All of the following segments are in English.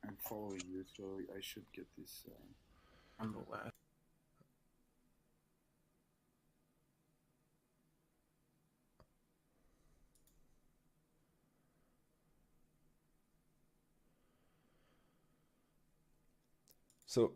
I'm following you, so I should get this. So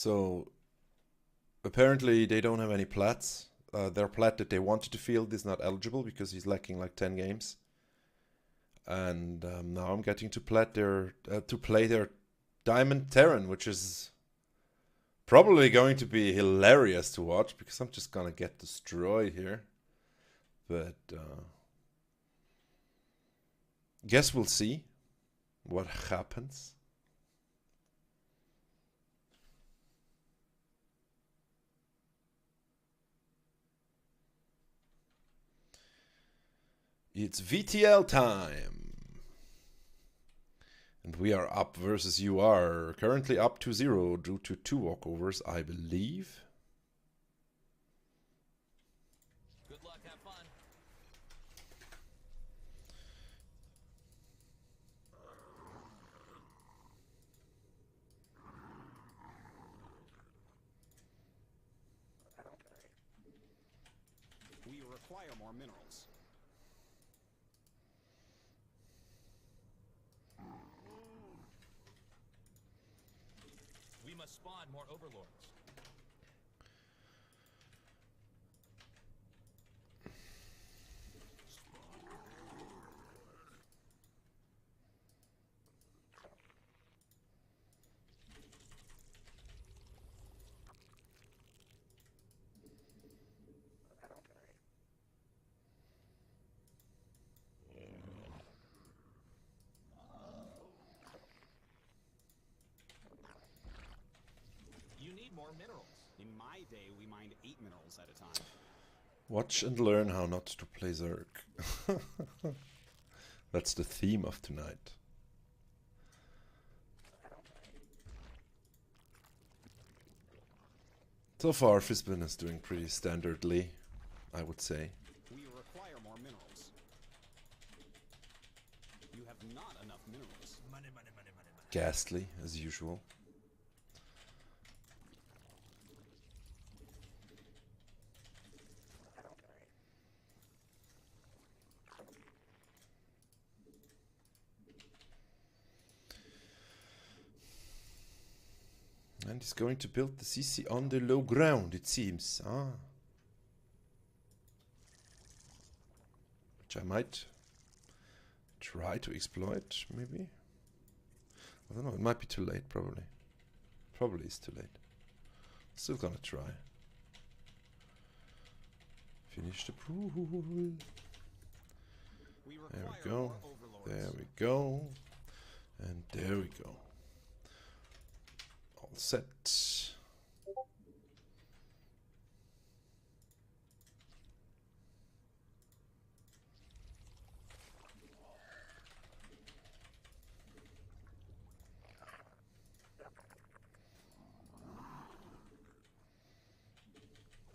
So apparently they don't have any plats. Their plat that they wanted to field is not eligible because he's lacking like 10 games. And now I'm getting to play their Diamond Terran, which is probably going to be hilarious to watch because I'm just gonna get destroyed here. But guess we'll see what happens. It's VTL time. And we are up versus you are currently up 2-0 due to 2 walkovers, I believe. Good luck, have fun. We require more minerals. We must spawn more overlords. You need more minerals. In my day, we mined 8 minerals at a time. Watch and learn how not to play Zerg. That's the theme of tonight. So far, Fizbin is doing pretty standardly, I would say. We require more minerals. You have not enough minerals. Money, money, money, money, money. Ghastly, as usual. And he's going to build the CC on the low ground, it seems. Which I might try to exploit, maybe? I don't know, it might be too late, probably. Probably it's too late. Still gonna try. Finish the pool. There we go. There we go. And there we go. All set.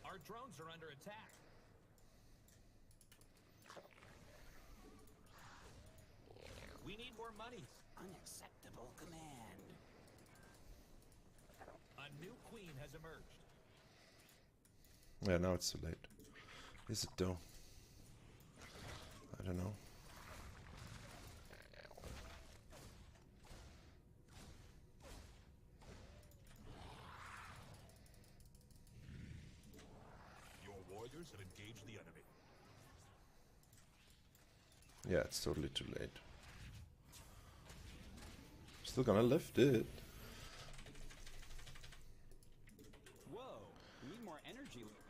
Our drones are under attack. We need more monies. Unacceptable command. A new queen has emerged. Yeah, now it's too late. Is it though? I don't know. Your warriors have engaged the enemy. Yeah, it's totally too late. Still gonna lift it. Whoa, we need more energy, little guy.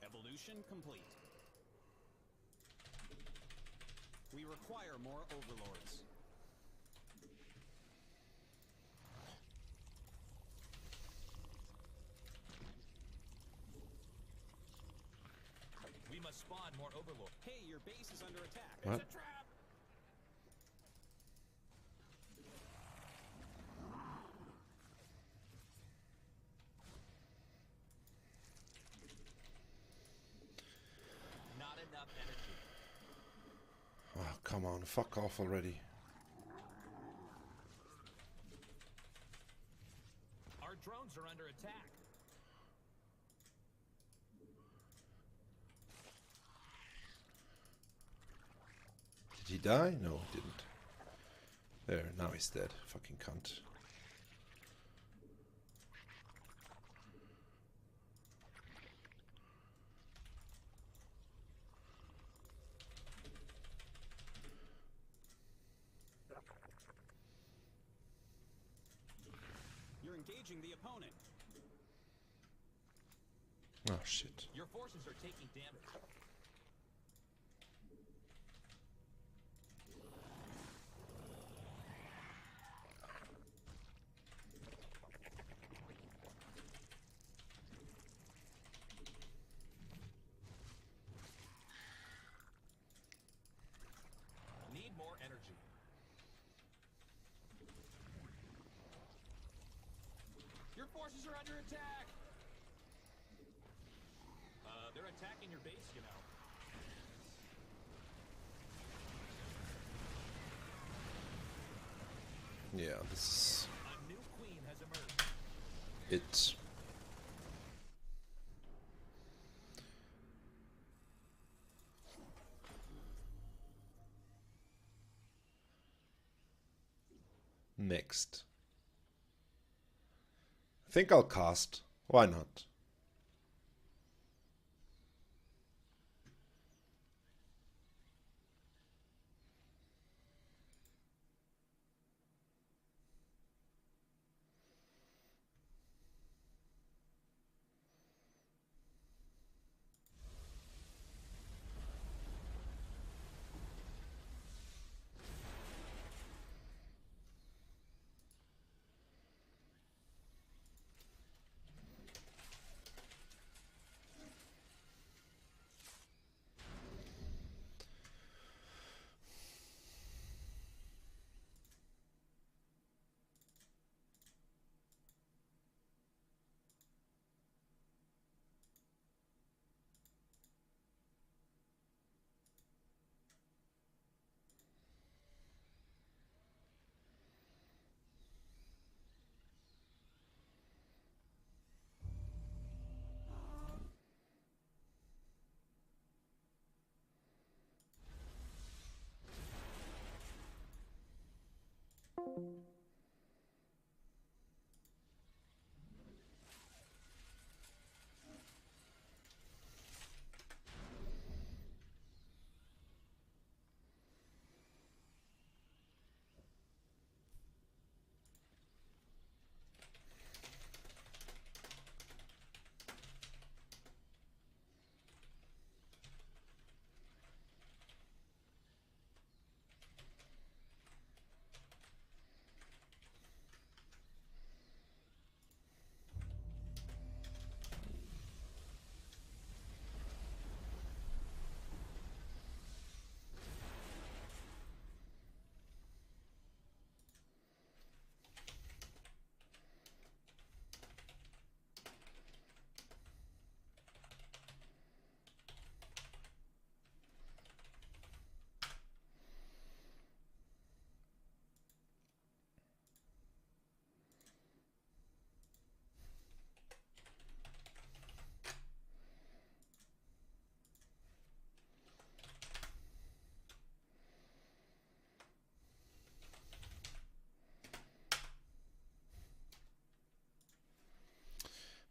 Evolution complete. We require more overlords. We must spawn more overlords. Hey, your base is under attack. What? It's a trap. Not enough come on, fuck off already. Our drones are under attack. Did he die? No, he didn't. There, now he's dead. Fucking cunt. You're engaging the opponent. Oh shit. Your forces are taking damage. Need more energy. Your forces are under attack. They're attacking your base, you know. Yeah, this A new queen has emerged. is it. Next. I think I'll cast. Why not?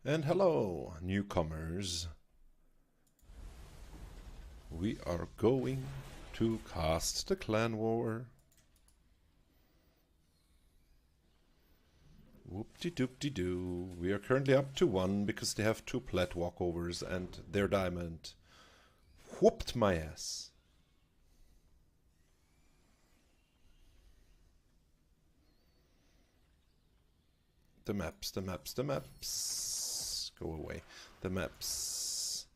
And hello, newcomers. We are going to cast the Clanwar. Whoop-de-doop-de-doo. We are currently up to 1 because they have 2 plat walkovers and their diamond whooped my ass. The maps, the maps, the maps. Go away. The maps.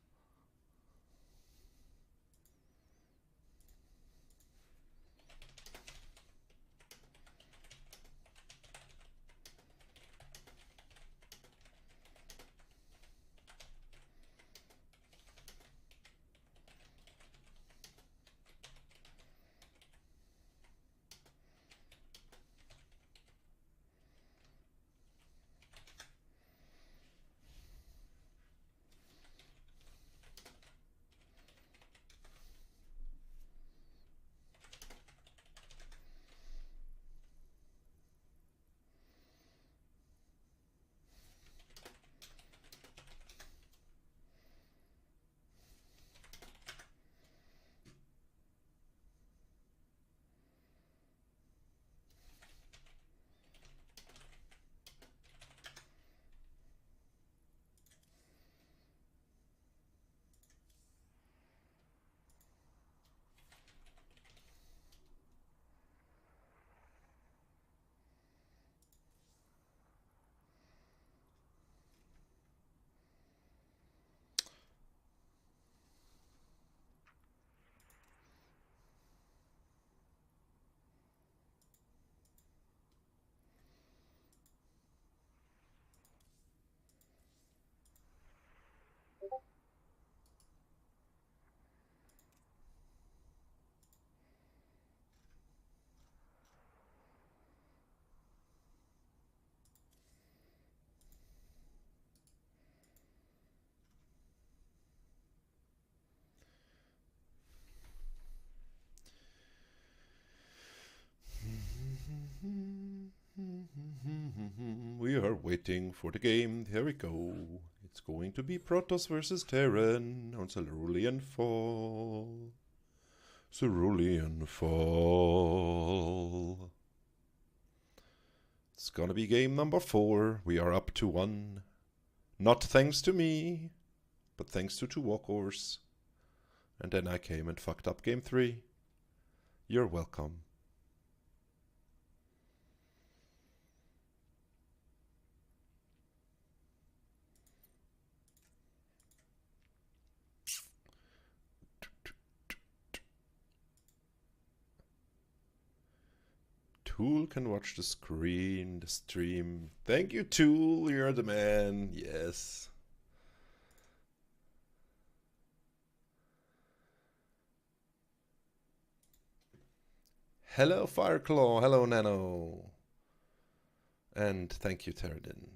We are waiting for the game. Here we go. It's going to be Protoss versus Terran on Cerulean Fall. Cerulean Fall. It's gonna be game number 4. We are up to 1. Not thanks to me, but thanks to 2 walkovers. And then I came and fucked up game 3. You're welcome. Tool can watch the screen, the stream. Thank you, Tool. You're the man. Yes. Hello, Fireclaw. Hello, Nano. And thank you, Teradin.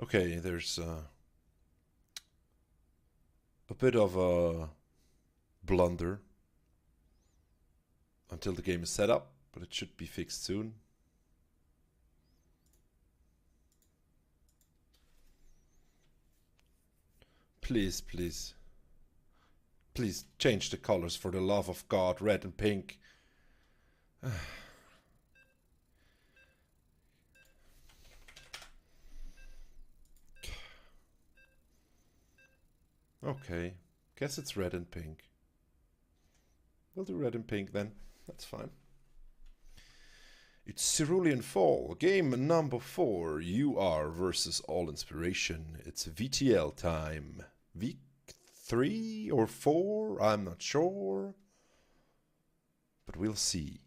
Okay, there's a bit of a blunder until the game is set up, but it should be fixed soon. Please, please. Please change the colors for the love of God, red and pink. Okay, guess it's red and pink. We'll do red and pink then, that's fine. It's Cerulean Fall, game number 4, UR versus All Inspiration. It's VTL time. Week 3 or 4, I'm not sure. But we'll see.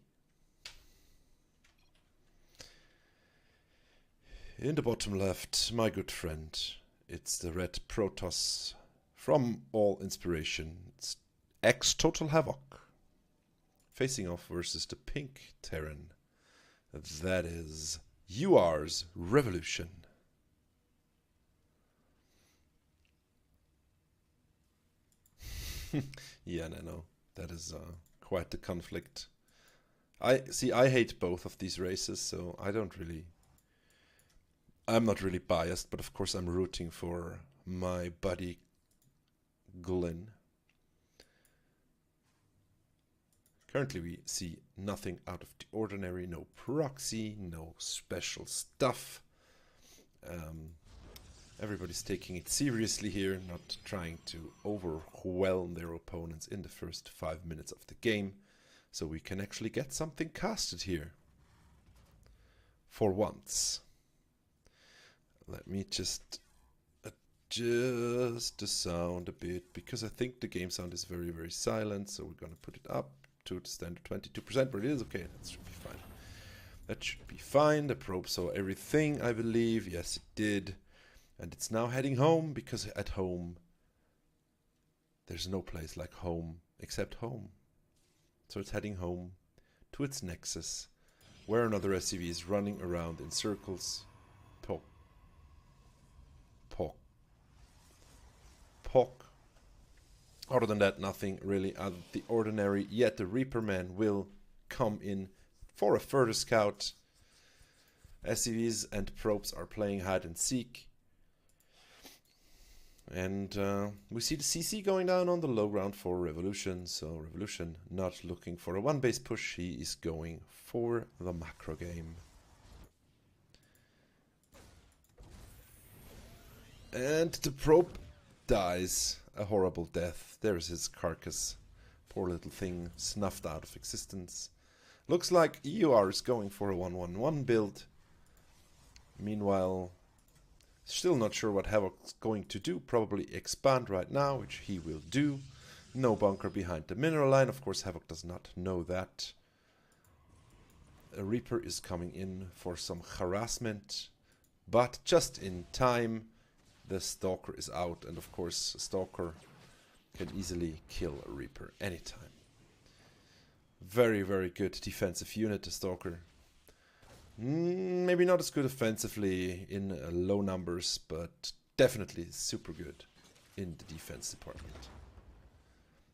In the bottom left, my good friend, it's the red Protoss from All Inspiration. It's X Total Havoc. Facing off versus the pink Terran. That is UR's Revolution. Yeah, no, that is quite the conflict. I hate both of these races, so I'm not really biased, but of course I'm rooting for my buddy Glenn. Currently we see nothing out of the ordinary, no proxy, no special stuff. Everybody's taking it seriously here, not trying to overwhelm their opponents in the first 5 minutes of the game, so we can actually get something casted here. For once. Let me just adjust the sound a bit, because I think the game sound is very, very silent, so we're going to put it up to the standard 22%, but it is okay, that should be fine. That should be fine. The probe saw everything, I believe. Yes, it did. And it's now heading home, because at home, there's no place like home except home. So it's heading home to its nexus, where another SCV is running around in circles. Poke. Poke. Poke. Other than that, nothing really out of the ordinary. Yet the Reaper Man will come in for a further scout. SCVs and probes are playing hide and seek. And we see the CC going down on the low ground for Revolution. So Revolution not looking for a one base push. He is going for the macro game. And the probe dies a horrible death. There's his carcass. Poor little thing, snuffed out of existence. Looks like EUR is going for a 1-1-1 build. Meanwhile, still not sure what Havoc's going to do. Probably expand right now, which he will do. No bunker behind the mineral line. Of course, Havoc does not know that. A Reaper is coming in for some harassment. But just in time, the Stalker is out. And of course, a Stalker can easily kill a Reaper anytime. Very, very good defensive unit, the Stalker. Maybe not as good offensively in low numbers, but definitely super good in the defense department.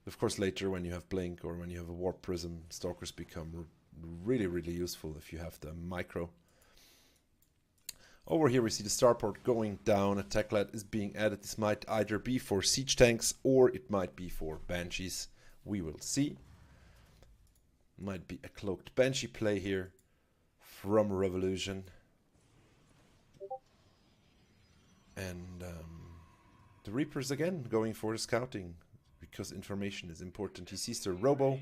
Of course, later when you have Blink or when you have a Warp Prism, Stalkers become really, really useful if you have the micro. Over here we see the starport going down. A Techlat is being added. This might either be for siege tanks or it might be for Banshees. We will see. Might be a cloaked Banshee play here from Revolution. And the Reapers again going for the scouting because information is important. He sees the Robo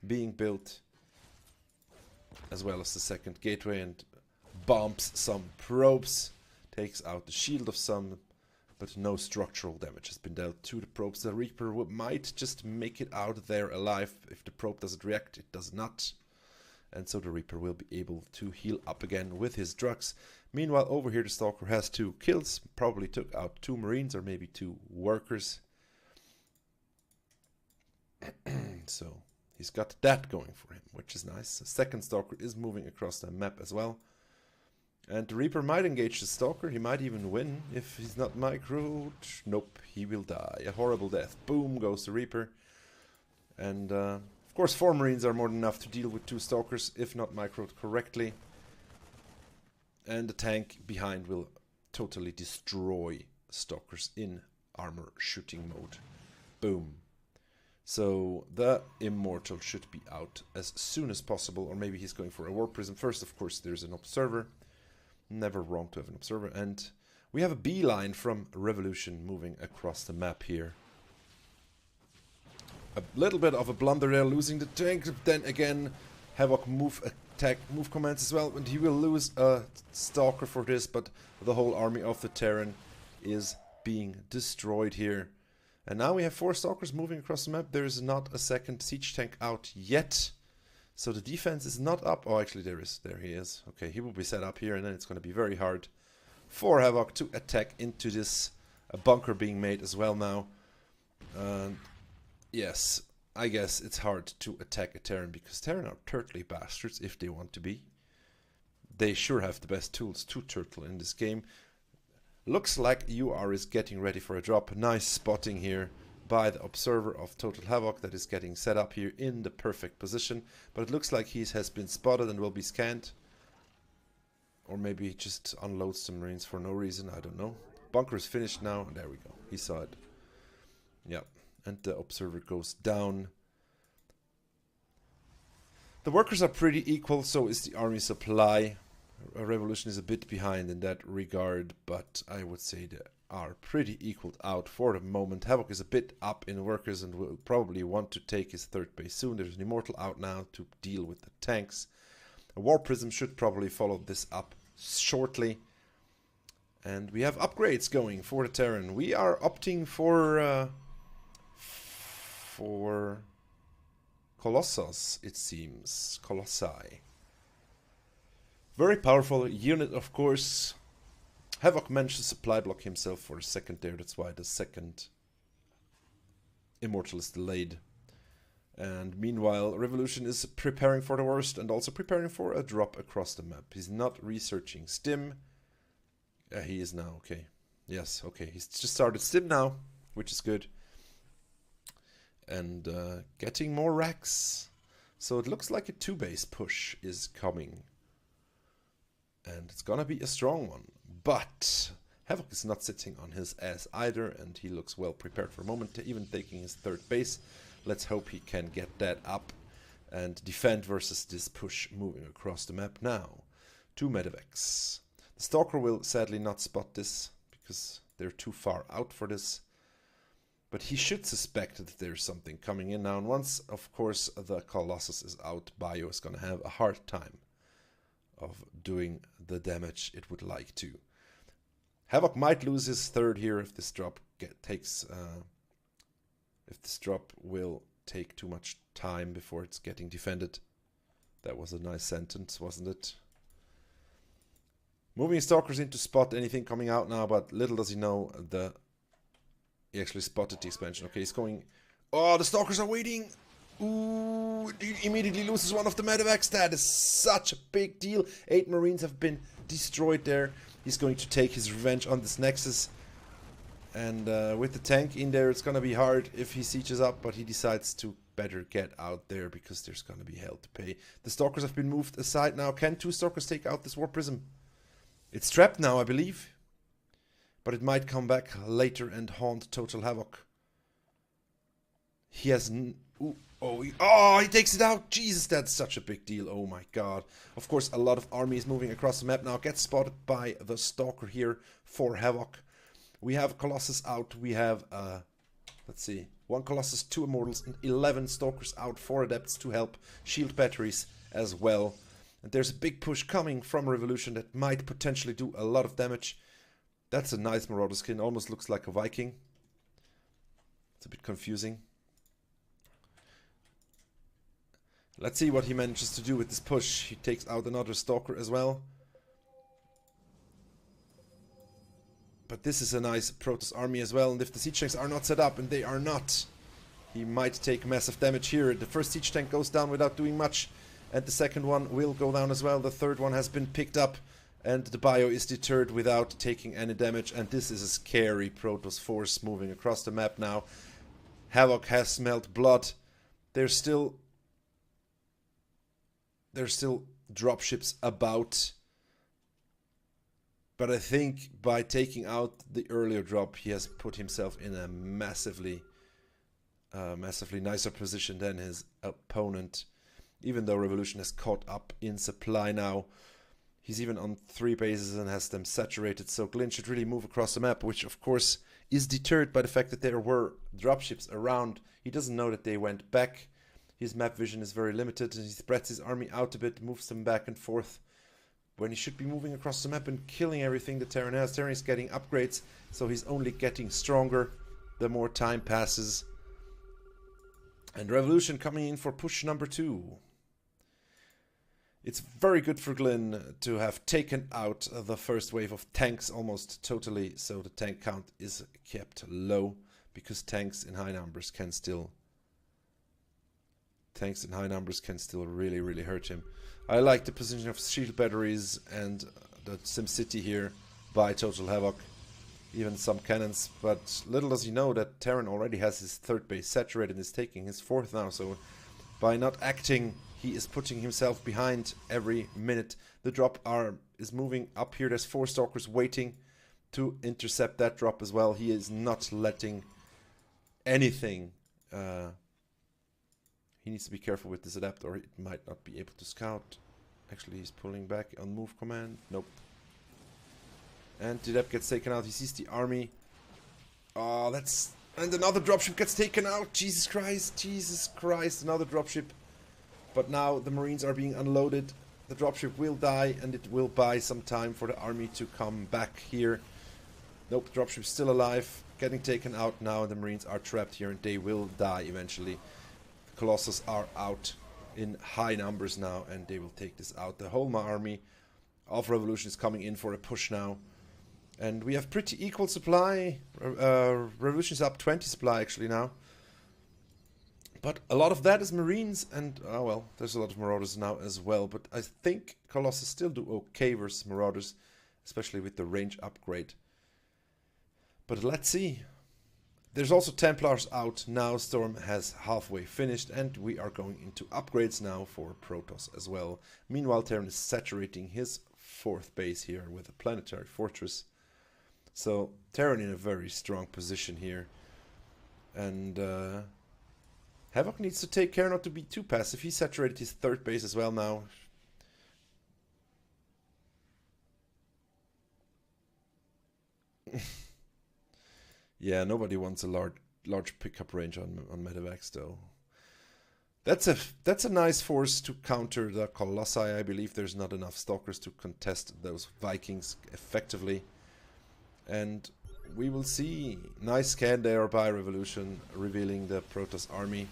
being built as well as the second gateway and bombs some probes. Takes out the shield of some, but no structural damage has been dealt to the probes. The Reaper might just make it out there alive. If the probe doesn't react, it does not. And so the Reaper will be able to heal up again with his drugs. Meanwhile, over here the Stalker has 2 kills. Probably took out 2 Marines or maybe 2 workers. So he's got that going for him, which is nice. The second Stalker is moving across the map as well. And the Reaper might engage the Stalker. He might even win if he's not microed. Nope, he will die. A horrible death. Boom goes the Reaper. And of course 4 Marines are more than enough to deal with 2 Stalkers if not microed correctly. And the tank behind will totally destroy Stalkers in armor shooting mode. Boom. So the Immortal should be out as soon as possible. Or maybe he's going for a Warp Prism. First, of course, there's an Observer. Never wrong to have an Observer. And we have a beeline from Revolution moving across the map here. A little bit of a blunder there, losing the tank. Then again, Havoc move commands as well. And he will lose a Stalker for this. But the whole army of the Terran is being destroyed here. And now we have 4 Stalkers moving across the map. There is not a second siege tank out yet. So the defense is not up. Oh, actually there is. There he is. Okay, he will be set up here and then it's going to be very hard for Havoc to attack into this bunker being made as well now. Yes, I guess it's hard to attack a Terran because Terran are turtly bastards if they want to be. They sure have the best tools to turtle in this game. Looks like UR is getting ready for a drop. Nice spotting here by the Observer of Total Havoc that is getting set up here in the perfect position. But it looks like he has been spotted and will be scanned. Or maybe he just unloads some Marines for no reason, I don't know. Bunker is finished now, and there we go. He saw it. Yeah, and the Observer goes down. The workers are pretty equal, so is the army supply. Revolution is a bit behind in that regard, but I would say they are pretty equaled out for the moment. Havoc is a bit up in workers and will probably want to take his 3rd base soon. There's an Immortal out now to deal with the tanks. A Warp Prism should probably follow this up shortly. And we have upgrades going for the Terran. We are opting for Colossus, it seems. Colossi. Very powerful unit, of course. Havoc managed to supply block himself for a second there. That's why the second Immortal is delayed. And meanwhile, Revolution is preparing for the worst and also preparing for a drop across the map. He's not researching Stim. He is now, okay. Yes, okay. He's just started Stim now, which is good. And getting more racks. So it looks like a 2-base push is coming. And it's gonna be a strong one. But Havoc is not sitting on his ass either, and he looks well prepared for a moment, even taking his 3rd base. Let's hope he can get that up and defend versus this push moving across the map now. 2 medevacs. The Stalker will sadly not spot this because they're too far out for this. But he should suspect that there's something coming in now. And once, of course, the Colossus is out, Bio is going to have a hard time of doing the damage it would like to. Havoc might lose his third here if this drop if this drop will take too much time before it's getting defended. That was a nice sentence, wasn't it? Moving Stalkers in to spot anything coming out now, but little does he know he actually spotted the expansion. Okay, he's going... Oh, the Stalkers are waiting! Ooh, he immediately loses one of the medevacs. That is such a big deal. 8 Marines have been destroyed there. He's going to take his revenge on this Nexus. And with the tank in there, it's going to be hard if he sieges up, but he decides to better get out there because there's going to be hell to pay. The Stalkers have been moved aside now. Can 2 Stalkers take out this War Prism? It's trapped now, I believe. But it might come back later and haunt Total Havoc. He has... he takes it out! Jesus, that's such a big deal. Oh my god. Of course, a lot of army is moving across the map now. Gets spotted by the Stalker here for Havoc. We have Colossus out. We have, let's see, 1 Colossus, 2 Immortals, and 11 Stalkers out, 4 Adepts to help. Shield batteries as well. And there's a big push coming from Revolution that might potentially do a lot of damage. That's a nice Marauder skin. Almost looks like a Viking. It's a bit confusing. Let's see what he manages to do with this push. He takes out another Stalker as well. But this is a nice Protoss army as well. And if the siege tanks are not set up, and they are not, he might take massive damage here. The first siege tank goes down without doing much. And the second one will go down as well. The third one has been picked up. And the Bio is deterred without taking any damage. And this is a scary Protoss force moving across the map now. Havoc has smelled blood. There's still dropships about. But I think by taking out the earlier drop, he has put himself in a massively nicer position than his opponent. Even though Revolution has caught up in supply now. He's even on 3 bases and has them saturated. So Glyn should really move across the map, which of course is deterred by the fact that there were dropships around. He doesn't know that they went back. His map vision is very limited and he spreads his army out a bit, moves them back and forth. When he should be moving across the map and killing everything that Terran has. Terran is getting upgrades, so he's only getting stronger the more time passes. And Revolution coming in for push number 2. It's very good for Glyn to have taken out the first wave of tanks almost totally, so the tank count is kept low, because tanks in high numbers can still really hurt him. I like the position of shield batteries and the SimCity here by Total Havoc. Even some cannons, but little does he know that Terran already has his 3rd base saturated and is taking his 4th now, so by not acting, he is putting himself behind every minute. The drop arm is moving up here. There's 4 Stalkers waiting to intercept that drop as well. He is not letting anything. He needs to be careful with this Adept or it might not be able to scout. Actually, he's pulling back on move command. Nope. And the Adept gets taken out. He sees the army. Oh, that's... And another dropship gets taken out. Jesus Christ, another dropship. But now the Marines are being unloaded. The dropship will die and it will buy some time for the army to come back here. Nope, the dropship's still alive. Getting taken out now and the Marines are trapped here and they will die eventually. The Colossus are out in high numbers now and they will take this out. The whole army of Revolution is coming in for a push now. And we have pretty equal supply. Revolution is up 20 supply actually now. But a lot of that is Marines and, oh well, there's a lot of Marauders now as well. But I think Colossus still do okay versus Marauders, especially with the range upgrade. But let's see. There's also Templars out now. Storm has halfway finished and we are going into upgrades now for Protoss as well. Meanwhile, Terran is saturating his 4th base here with a planetary fortress. So Terran in a very strong position here. And Havoc needs to take care not to be too passive. He saturated his 3rd base as well now. Yeah, nobody wants a large pickup range on Medivacs though. That's a nice force to counter the Colossi. I believe there's not enough Stalkers to contest those Vikings effectively. And we will see. Nice scan there by Revolution, revealing the Protoss army.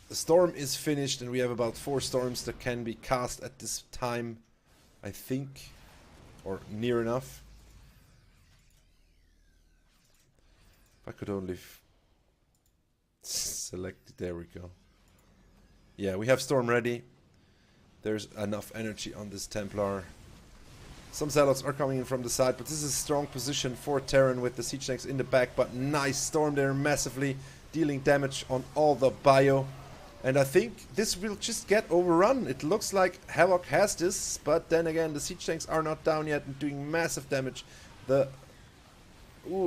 The storm is finished and we have about 4 storms that can be cast at this time, I think, or near enough. If I could only select it, there we go. Yeah, we have storm ready. There's enough energy on this Templar. Some Zealots are coming in from the side, but this is a strong position for Terran with the siege tanks in the back. But nice storm there, massively dealing damage on all the bio. And I think this will just get overrun. It looks like Havoc has this, but then again, the siege tanks are not down yet and doing massive damage.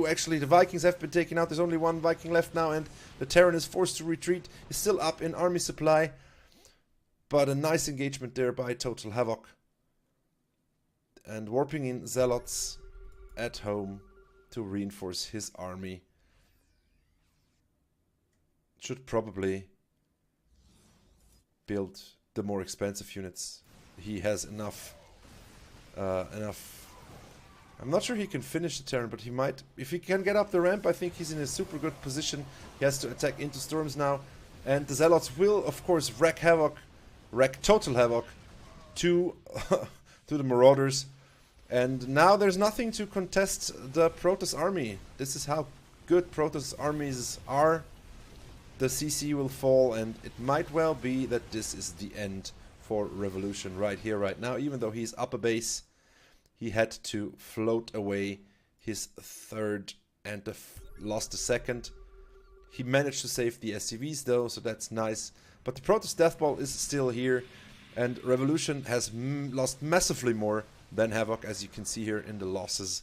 Actually, the Vikings have been taken out. There's only one Viking left now, and the Terran is forced to retreat. He's still up in army supply. But a nice engagement there by Total Havoc. And warping in Zealots at home to reinforce his army. Should probably build the more expensive units. He has enough. I'm not sure he can finish the Terran, but he might. If he can get up the ramp, I think he's in a super good position. He has to attack into storms now. And the Zealots will, of course, wreak total havoc to the Marauders. And now there's nothing to contest the Protoss army. This is how good Protoss armies are. The CC will fall, and it might well be that this is the end for Revolution right here, right now. Even though he's up a base, he had to float away his third and lost the second. He managed to save the SCVs though, so that's nice. But the Protoss Death Ball is still here, and Revolution has lost massively more than Havoc, as you can see here in the losses.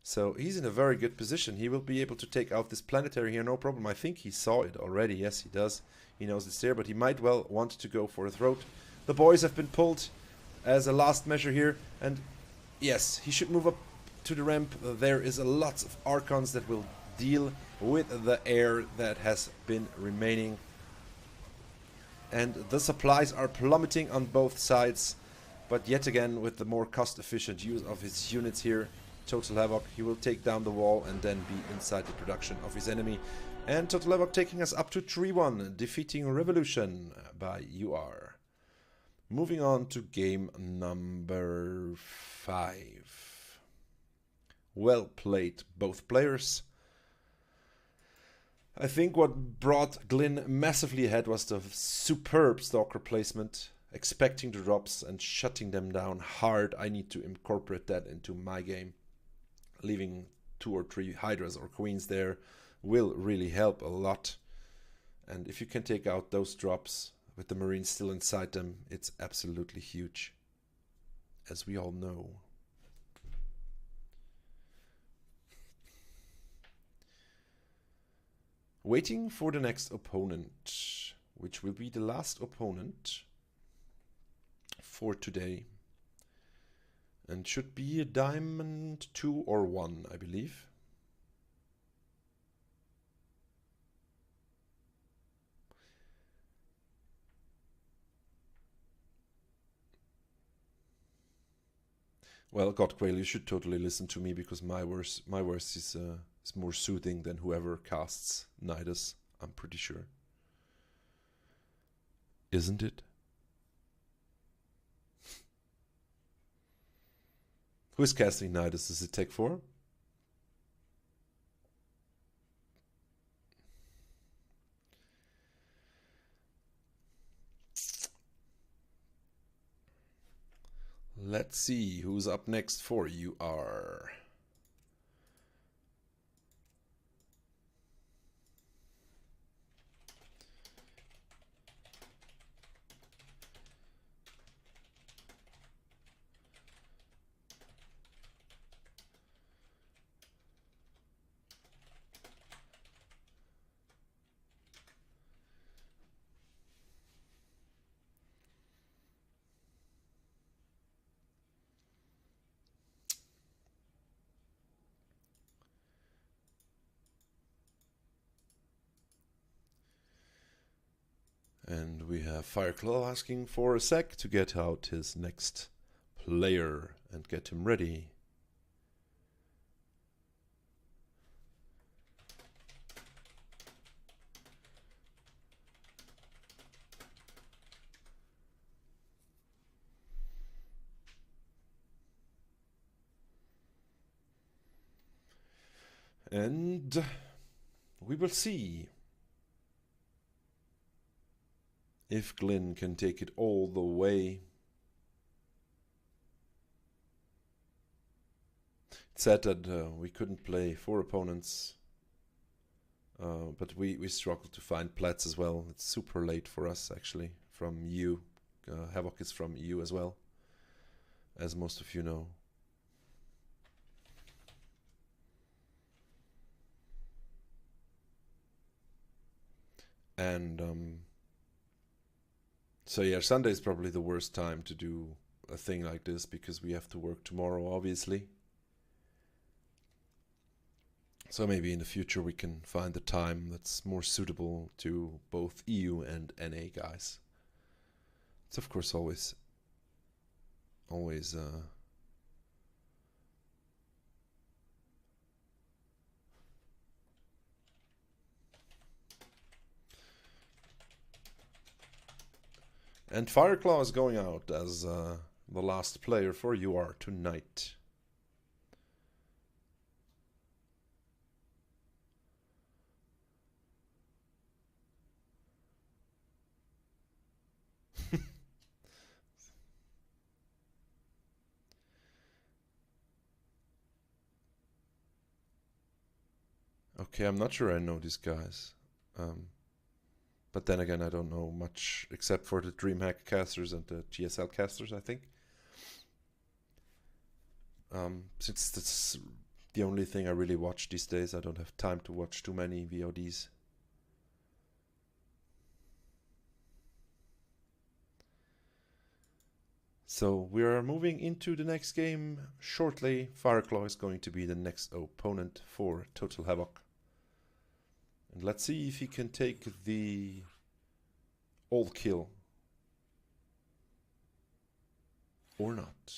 So he's in a very good position. He will be able to take out this planetary here, no problem. I think he saw it already. Yes, he does. He knows it's there, but he might well want to go for a throat. The boys have been pulled as a last measure here, and yes, he should move up to the ramp. There is a lot of Archons that will deal with the air that has been remaining. And the supplies are plummeting on both sides. But yet again, with the more cost-efficient use of his units here, Total Havoc, he will take down the wall and then be inside the production of his enemy. And Total Havoc taking us up to 3-1, defeating Revolution by UR. Moving on to game number 5. Well played, both players. I think what brought Glyn massively ahead was the superb Stalker placement, expecting the drops and shutting them down hard. I need to incorporate that into my game. Leaving 2 or 3 Hydras or Queens there will really help a lot. And if you can take out those drops with the Marines still inside them, it's absolutely huge, as we all know. Waiting for the next opponent, which will be the last opponent for today. And should be a diamond 2 or 1, I believe. Well, Godquail, you should totally listen to me, because my worst is more soothing than whoever casts Nidus, I'm pretty sure. Isn't it? Who is casting Nidus? Is it Tech 4? Let's see who's up next for UR. And we have Fireclaw asking for a sec to get out his next player and get him ready. And we will see if Glyn can take it all the way. It's sad that we couldn't play 4 opponents, but we struggled to find plats as well. It's super late for us actually, from EU. Havoc is from EU as well, as most of you know. And so yeah, Sunday is probably the worst time to do a thing like this because we have to work tomorrow, obviously. So maybe in the future we can find a time that's more suitable to both EU and NA guys. It's of course always and Fireclaw is going out as the last player for UR tonight. Okay, I'm not sure I know these guys. But then again, I don't know much except for the DreamHack casters and the GSL casters, I think. Since that's the only thing I really watch these days, I don't have time to watch too many VODs. So we are moving into the next game shortly. Fireclaw is going to be the next opponent for Total Havoc. And let's see if he can take the all kill or not.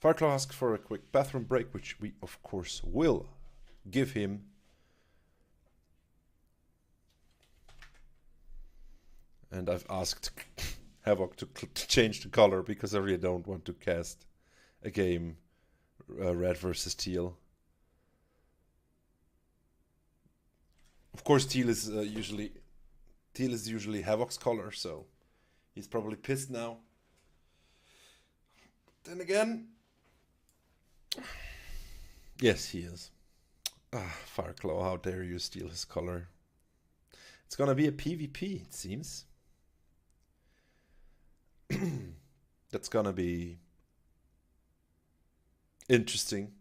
Fireclaw asks for a quick bathroom break, which we of course will give him. And I've asked Havoc to change the color because I really don't want to cast a game red versus teal. Of course, teal is usually Havoc's color, so he's probably pissed now. Then again, yes, he is. Fireclaw, how dare you steal his color? It's gonna be a PvP, it seems. That's gonna be interesting.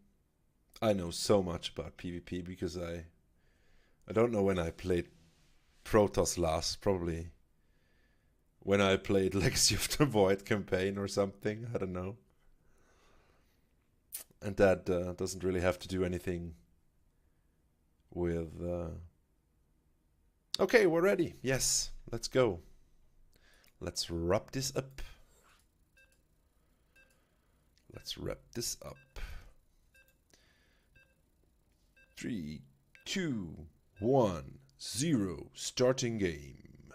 I know so much about PvP because I don't know when I played Protoss last, probably when I played Legacy of the Void campaign or something, I don't know. And that doesn't really have to do anything with... Okay, we're ready. Yes, let's go. Let's wrap this up. Let's wrap this up. 3, 2, 1, 0. Starting game.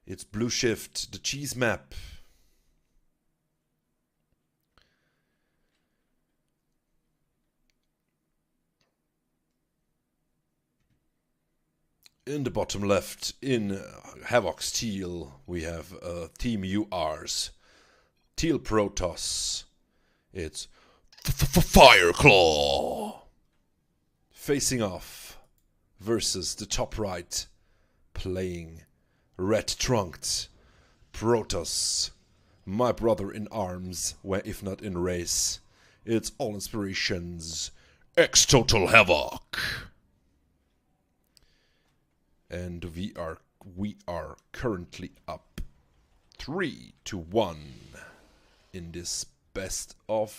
It's Blue Shift, the cheese map. In the bottom left, in Havoc's teal, we have Team UR's Teal Protoss. It's Fireclaw facing off versus the top right, playing red trunked Protoss, my brother in arms, if not in race. It's All Inspirations X Total Havoc. And we are currently up 3-1 in this best of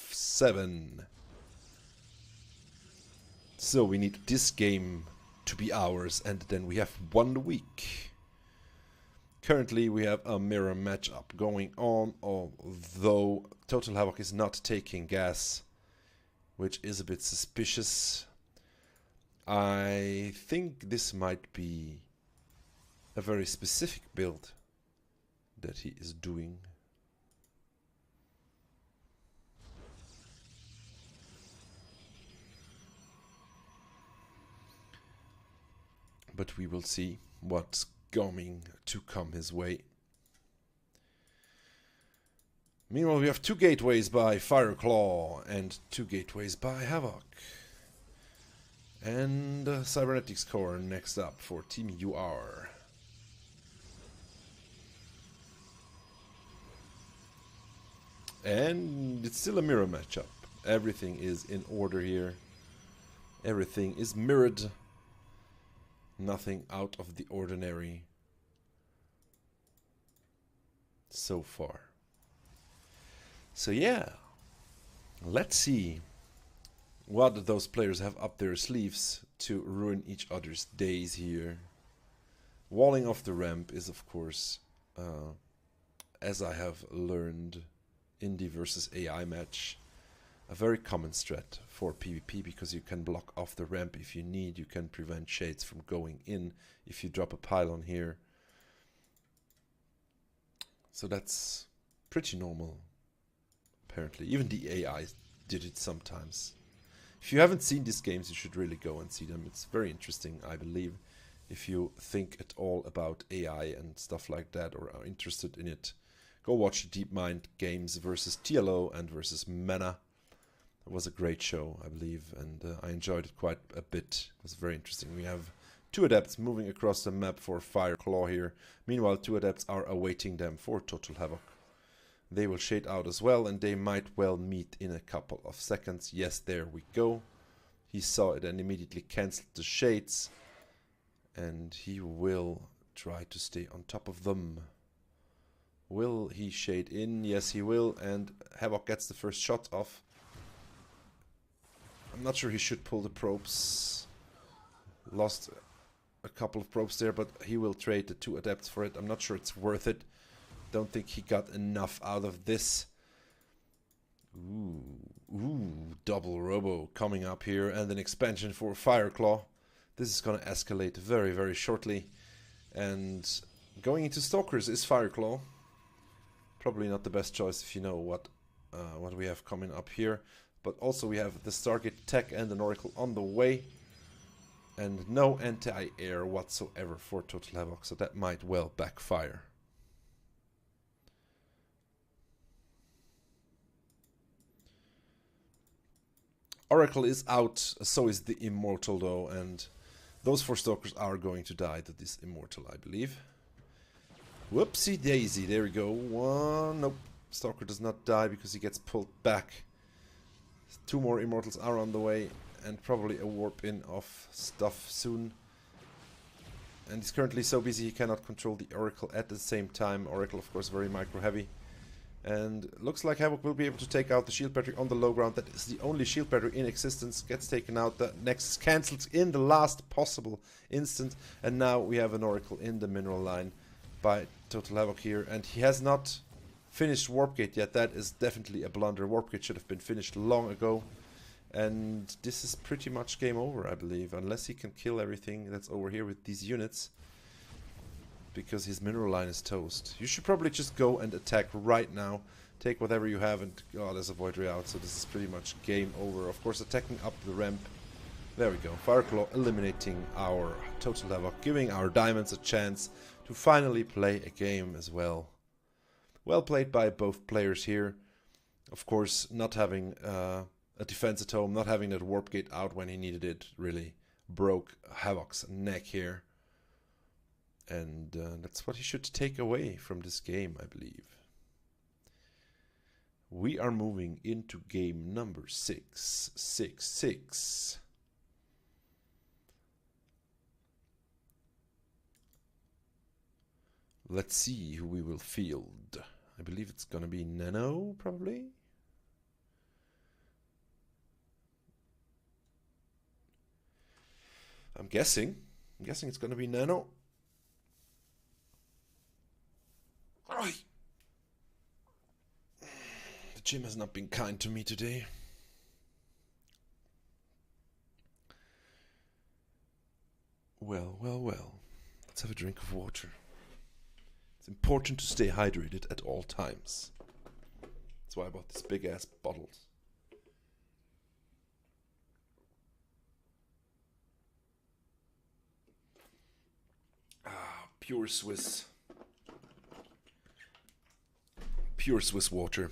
7. So we need this game to be ours, and then we have 1 week. Currently we have a mirror matchup going on, although Total Havoc is not taking gas, which is a bit suspicious. I think this might be a very specific build that he is doing. But we will see what's going to come his way. Meanwhile, we have 2 gateways by Fireclaw and 2 gateways by Havoc. And Cybernetics Core next up for Team UR. And it's still a mirror matchup. Everything is in order here. Everything is mirrored. Nothing out of the ordinary so far. So yeah, let's see what those players have up their sleeves to ruin each other's days here. Walling off the ramp is, of course, as I have learned in the versus AI match, a very common strat for PvP, because you can block off the ramp if you need. You can prevent shades from going in if you drop a pylon here. So that's pretty normal, apparently. Even the AI did it sometimes. If you haven't seen these games, you should really go and see them. It's very interesting, I believe. If you think at all about AI and stuff like that, or are interested in it, go watch DeepMind games versus TLO and versus Mana. It was a great show, I believe, and I enjoyed it quite a bit. It was very interesting. We have 2 adepts moving across the map for Fireclaw here. Meanwhile, 2 adepts are awaiting them for Total Havoc. They will shade out as well, and they might well meet in a couple of seconds. Yes, there we go. He saw it and immediately cancelled the shades. And he will try to stay on top of them. Will he shade in? Yes, he will. And Havoc gets the first shot off. I'm not sure he should pull the probes. Lost a couple of probes there, but he will trade the 2 adepts for it. I'm not sure it's worth it. Don't think he got enough out of this. Ooh, double robo coming up here, and an expansion for Fireclaw. This is going to escalate very, very shortly. And going into Stalkers is Fireclaw. Probably not the best choice if you know what we have coming up here. But also we have the Stargate Tech and an Oracle on the way. And no anti-air whatsoever for Total Havoc, so that might well backfire. Oracle is out, so is the Immortal though, and those 4 Stalkers are going to die to this Immortal, I believe. Whoopsie daisy, there we go. 1, nope. Stalker does not die because he gets pulled back. 2 more Immortals are on the way, and probably a warp in of stuff soon. And he's currently so busy he cannot control the Oracle at the same time. Oracle, of course, very micro heavy. And looks like Havoc will be able to take out the shield battery on the low ground. That is the only shield battery in existence. Gets taken out. The Nexus cancels in the last possible instant. And now we have an Oracle in the mineral line by Total Havoc here. And he has not finished Warpgate yet. That is definitely a blunder. Warpgate should have been finished long ago. And this is pretty much game over, I believe. Unless he can kill everything that's over here with these units. Because his mineral line is toast. You should probably just go and attack right now. Take whatever you have and... Oh, there's a Void Ray out, so this is pretty much game over. Of course, attacking up the ramp. There we go. Fireclaw eliminating our Total Havoc. Giving our diamonds a chance to finally play a game as well. Well played by both players here. Of course, not having a defense at home. Not having that Warp Gate out when he needed it. Really broke Havoc's neck here. And that's what he should take away from this game, I believe. We are moving into game number 6. Let's see who we will field. I believe it's gonna be Nano, probably. I'm guessing it's gonna be Nano. Oi. The gym has not been kind to me today. Well, well, well. Let's have a drink of water. It's important to stay hydrated at all times. That's why I bought these big ass bottles. Ah, pure Swiss. Pure Swiss water.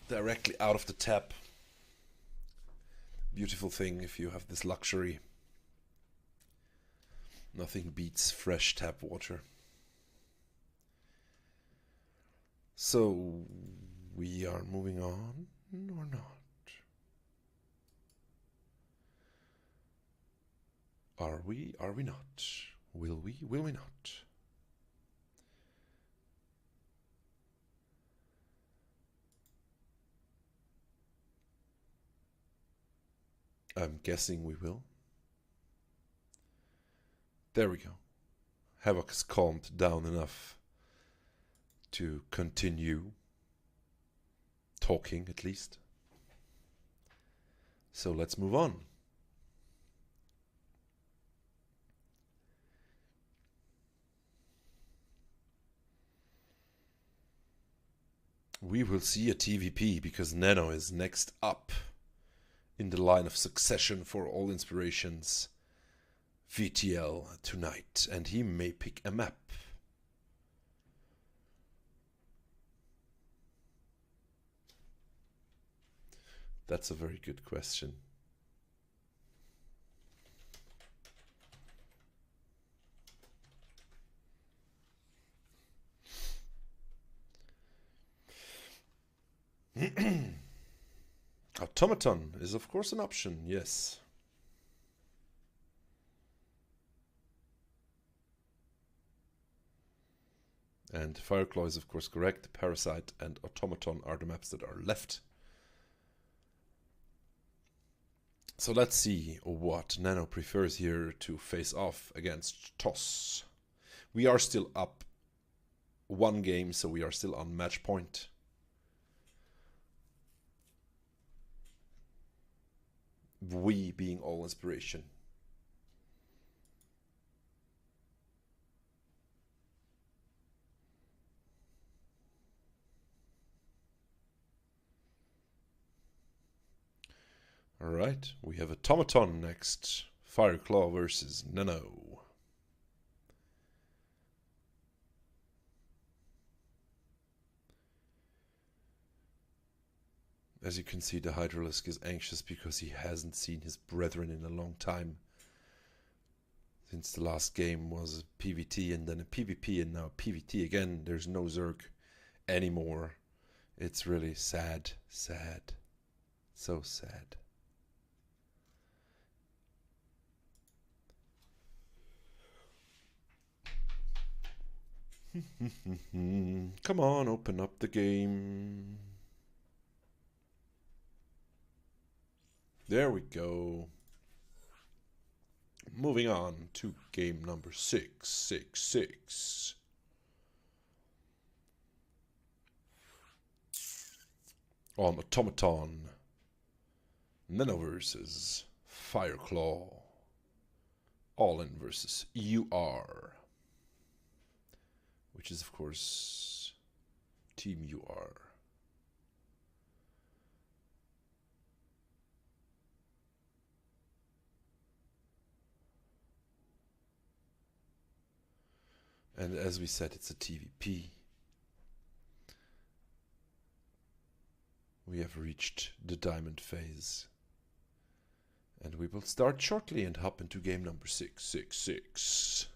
Directly out of the tap. Beautiful thing if you have this luxury. Nothing beats fresh tap water. So, we are moving on or not? Are we? Are we not? Will we? Will we not? I'm guessing we will. There we go. Havoc has calmed down enough to continue talking, at least. So let's move on. We will see a TVP because Nano is next up in the line of succession for all inspirations VTL tonight, and he may pick a map. That's a very good question. Automaton is of course an option, yes. And Fireclaw is of course correct. Parasite and Automaton are the maps that are left. So let's see what Nano prefers here to face off against Toss. We are still up one game, so we are still on match point. We being all inspiration. Alright, we have Automaton next. Fireclaw versus Nano. As you can see, the Hydralisk is anxious because he hasn't seen his brethren in a long time. Since the last game was a PvT and then a PvP and now PvT again. There's no Zerg anymore. It's really sad, sad. So sad. Come on, open up the game. There we go. Moving on to game number 666. On Automaton. Nano versus Fireclaw. All in versus UR. Which is of course Team UR. And as we said, it's a TVP. We have reached the diamond phase. And we will start shortly and hop into game number 666.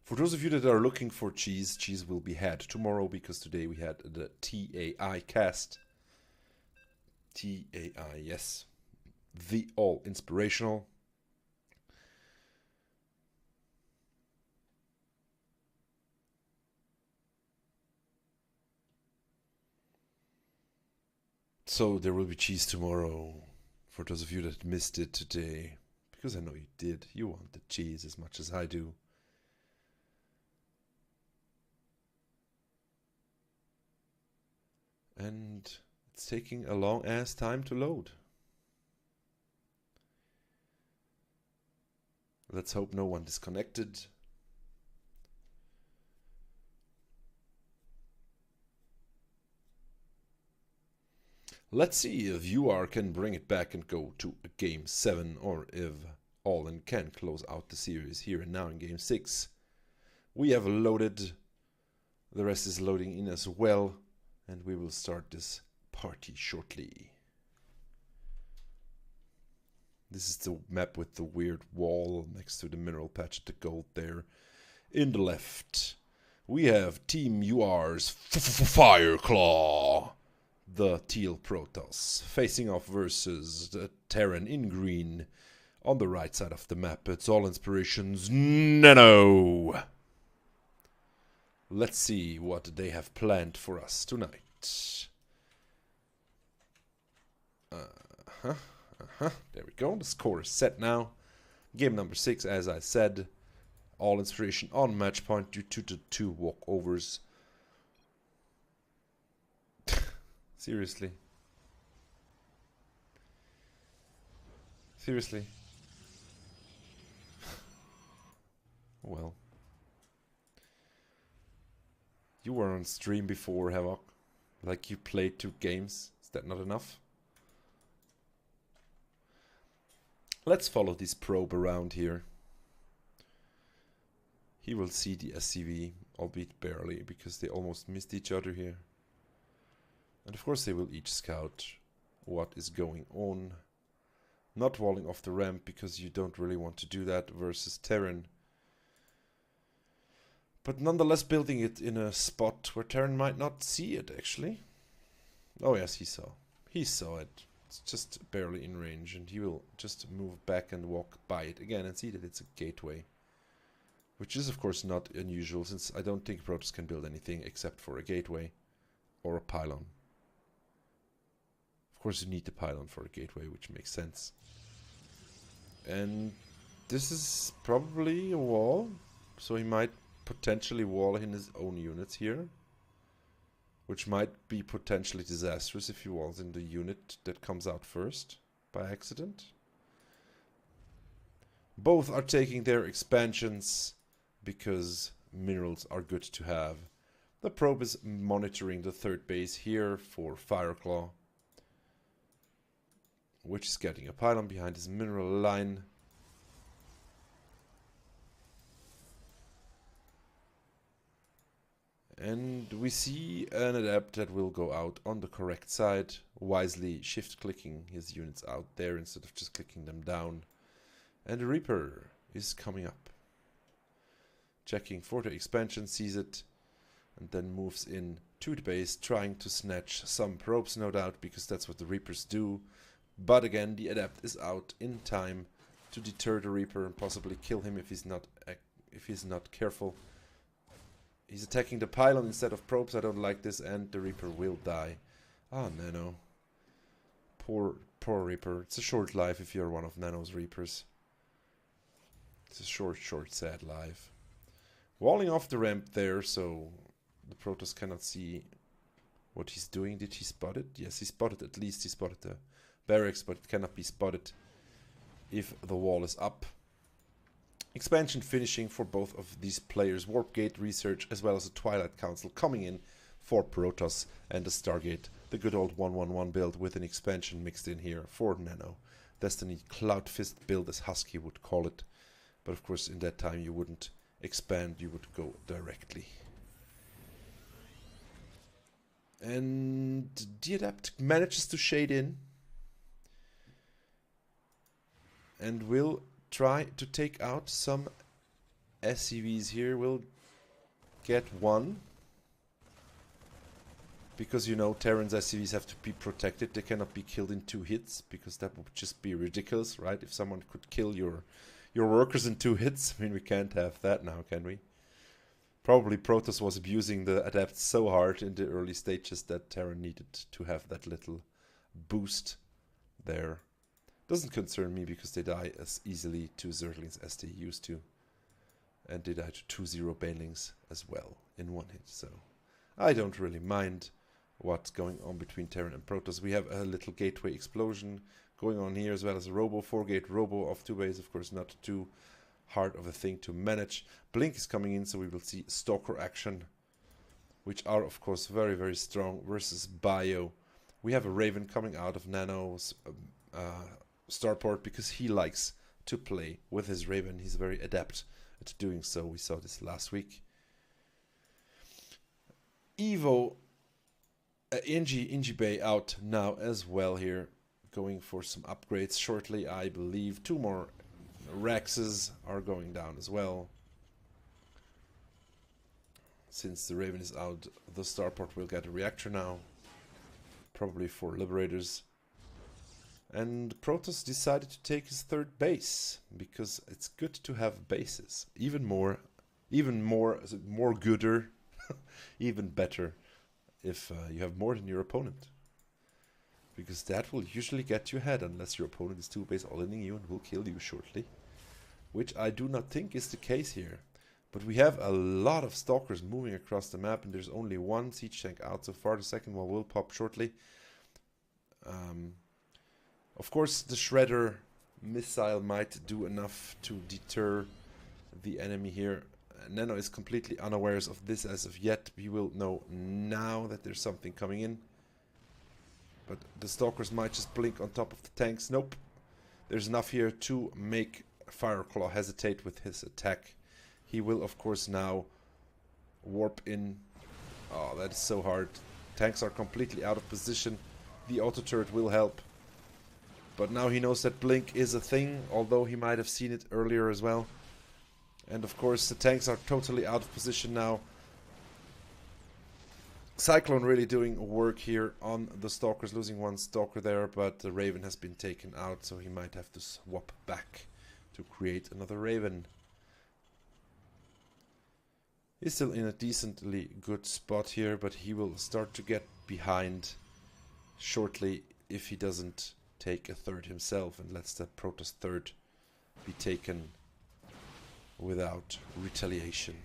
For those of you that are looking for cheese, cheese will be had tomorrow because today we had the TAI cast. TAI, yes. the all inspirational. So there will be cheese tomorrow, for those of you that missed it today, because I know you did. You want the cheese as much as I do. And it's taking a long ass time to load. Let's hope no one disconnected. Let's see if UR can bring it back and go to a game 7, or if Allen can close out the series here and now in game 6. We have loaded. The rest is loading in as well. And we will start this party shortly. This is the map with the weird wall next to the mineral patch at the gold there. In the left, we have Team UR's Fireclaw, the Teal Protoss, facing off versus the Terran in green. On the right side of the map, it's All Inspirations Nano. Let's see what they have planned for us tonight. There we go. The score is set now. Game number 6, as I said. All Inspiration on match point due to the 2 walkovers. Seriously. Seriously. Well. You were on stream before, Havoc. Like you played 2 games. Is that not enough? Let's follow this probe around here. He will see the SCV, albeit barely, because they almost missed each other here. And of course they will each scout what is going on. Not walling off the ramp, because you don't really want to do that versus Terran. But nonetheless building it in a spot where Terran might not see it, actually. Oh yes, he saw. He saw it. It's just barely in range, and he will just move back and walk by it again and see that it's a gateway. Which is of course not unusual, since I don't think Protoss can build anything except for a gateway or a pylon. Of course you need the pylon for a gateway, which makes sense. And this is probably a wall, so he might potentially wall in his own units here, which might be potentially disastrous if he walls in the unit that comes out first by accident. Both are taking their expansions because minerals are good to have. The probe is monitoring the 3rd base here for Fireclaw, which is getting a pylon behind his mineral line. And we see an adept that will go out on the correct side, wisely shift-clicking his units out there instead of just clicking them down. And the Reaper is coming up. Checking for the expansion, sees it, and then moves in to the base, trying to snatch some probes, no doubt, because that's what the Reapers do. But again, the adept is out in time to deter the Reaper and possibly kill him if he's not careful. He's attacking the pylon instead of probes. I don't like this, and the Reaper will die. Ah, Nano. Poor Reaper. It's a short life if you're one of Nano's Reapers. It's a short, sad life. Walling off the ramp there, so the Protoss cannot see what he's doing. Did he spot it? Yes, he spotted. At least he spotted the barracks, but it cannot be spotted if the wall is up. Expansion finishing for both of these players. Warp Gate Research as well as a Twilight Council coming in for Protoss, and the Stargate, the good old 1-1-1 build with an expansion mixed in here for Nano. Destiny Cloud Fist build, as Husky would call it. But of course in that time you wouldn't expand, you would go directly. And the Adept manages to shade in and will try to take out some SCVs here. We'll get one. Because, you know, Terran's SCVs have to be protected. They cannot be killed in 2 hits, because that would just be ridiculous, right? If someone could kill your workers in 2 hits, I mean, we can't have that now, can we? Probably Protoss was abusing the adepts so hard in the early stages that Terran needed to have that little boost there. Doesn't concern me because they die as easily to Zerglings as they used to. And they die to 2-0 Banelings as well in 1 hit, so I don't really mind what's going on between Terran and Protoss. We have a little gateway explosion going on here, as well as a robo, 4-gate robo of 2 bays, of course not too hard of a thing to manage. Blink is coming in, so we will see Stalker action, which are of course very, very strong versus Bio. We have a Raven coming out of Nano's starport because he likes to play with his Raven. He's very adept at doing so. We saw this last week. Evo, Inji Bay out now as well here, going for some upgrades shortly, I believe. 2 more Rexes are going down as well. Since the Raven is out, the starport will get a reactor now, probably for Liberators. And Protoss decided to take his 3rd base, because it's good to have bases. Even more gooder, even better if you have more than your opponent. Because that will usually get you ahead, unless your opponent is 2 base all-inning you and will kill you shortly. Which I do not think is the case here. But we have a lot of Stalkers moving across the map, and there's only 1 siege tank out so far. The second one will pop shortly. Of course, the Shredder missile might do enough to deter the enemy here. Nano is completely unaware of this as of yet. We will know now that there's something coming in. But the Stalkers might just blink on top of the tanks. Nope. There's enough here to make Fireclaw hesitate with his attack. He will, of course, now warp in. Oh, that is so hard. Tanks are completely out of position. The auto turret will help. But now he knows that blink is a thing, although he might have seen it earlier as well. And of course, the tanks are totally out of position now. Cyclone really doing work here on the Stalkers, losing 1 Stalker there, but the Raven has been taken out, so he might have to swap back to create another Raven. He's still in a decently good spot here, but he will start to get behind shortly if he doesn't take a 3rd himself and lets the Protoss 3rd be taken without retaliation.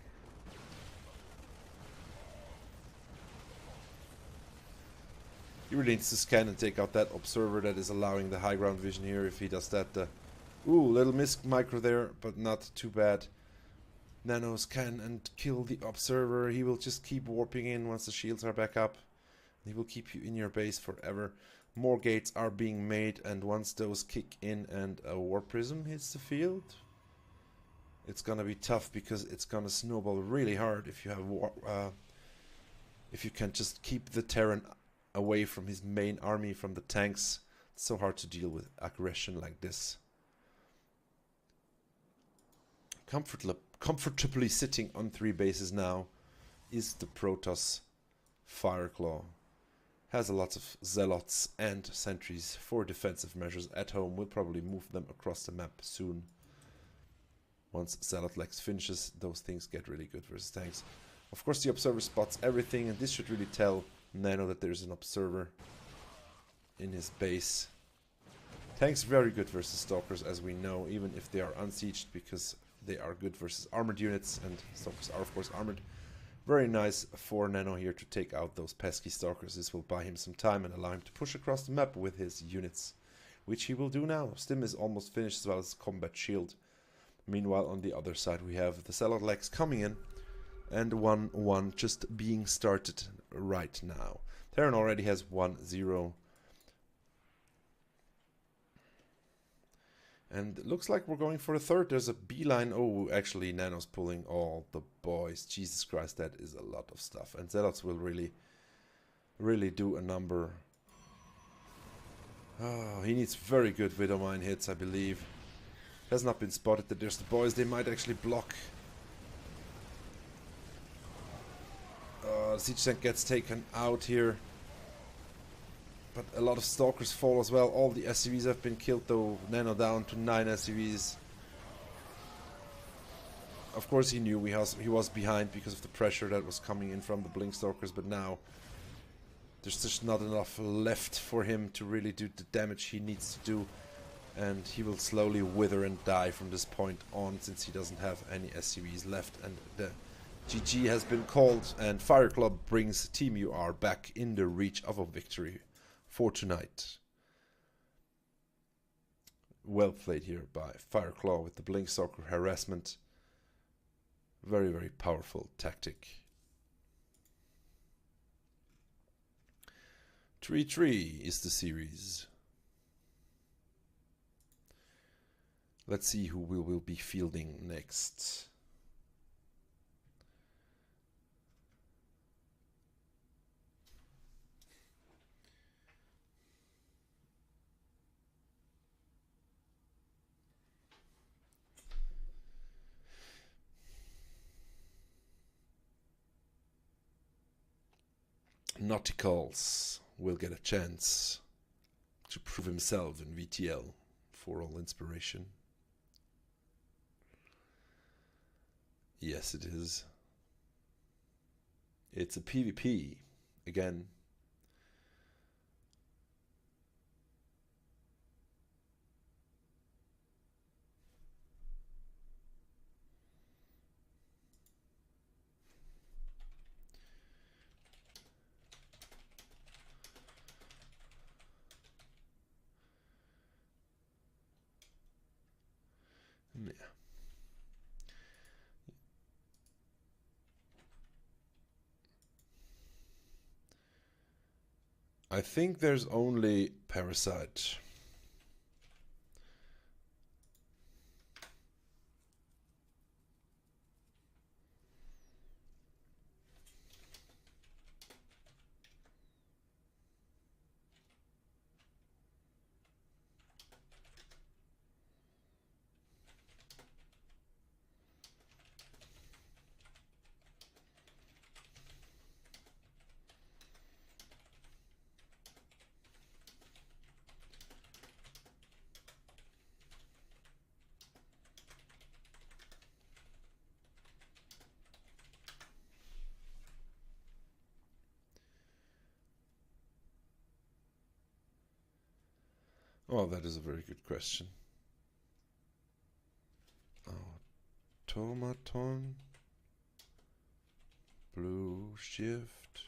He really needs to scan and take out that observer that is allowing the high ground vision here. If he does that, ooh, little miss micro there, but not too bad. Nano scan and kill the observer. He will just keep warping in once the shields are back up. He will keep you in your base forever. More gates are being made, and once those kick in and a warp prism hits the field, it's gonna be tough because it's gonna snowball really hard if you have if you can just keep the Terran away from his main army, from the tanks. It's so hard to deal with aggression like this. Comfortably sitting on 3 bases now is the Protoss Fireclaw. Has a lot of zealots and sentries for defensive measures at home. We'll probably move them across the map soon. Once Zealot Lex finishes, those things get really good versus tanks. Of course, the observer spots everything, and this should really tell Nano that there's an observer in his base. Tanks very good versus Stalkers, as we know, even if they are unsieged, because they are good versus armored units, and Stalkers are of course armored. Very nice for Nano here to take out those pesky Stalkers. This will buy him some time and allow him to push across the map with his units, which he will do now. Stim is almost finished, as well as Combat Shield. Meanwhile, on the other side, we have the Zealot Lex coming in, and 1-1 just being started right now. Terran already has 1-0. And it looks like we're going for a 3rd. There's a beeline. Oh, actually, Nano's pulling all the boys. Jesus Christ, that is a lot of stuff. And Zealots will really do a number. Oh, he needs very good Widowmine hits, I believe. Has not been spotted that there's the boys. They might actually block. Siege Tank gets taken out here. But a lot of Stalkers fall as well. All the SCVs have been killed though. Nano down to 9 SCVs. Of course he knew he was behind because of the pressure that was coming in from the Blink Stalkers, but now there's just not enough left for him to really do the damage he needs to do, and he will slowly wither and die from this point on, since he doesn't have any SCVs left, and the GG has been called, and Fire Club brings Team UR back in the reach of a victory for tonight. Well played here by Fireclaw with the Blink Stalker harassment. Very, very powerful tactic. 3-3 is the series. Let's see who we will be fielding next. Nauticals will get a chance to prove himself in VTL for all inspiration. Yes, it is. It's a PvP again. Yeah. I think there's only Parasite. Oh, that is a very good question. Automaton. Blue shift.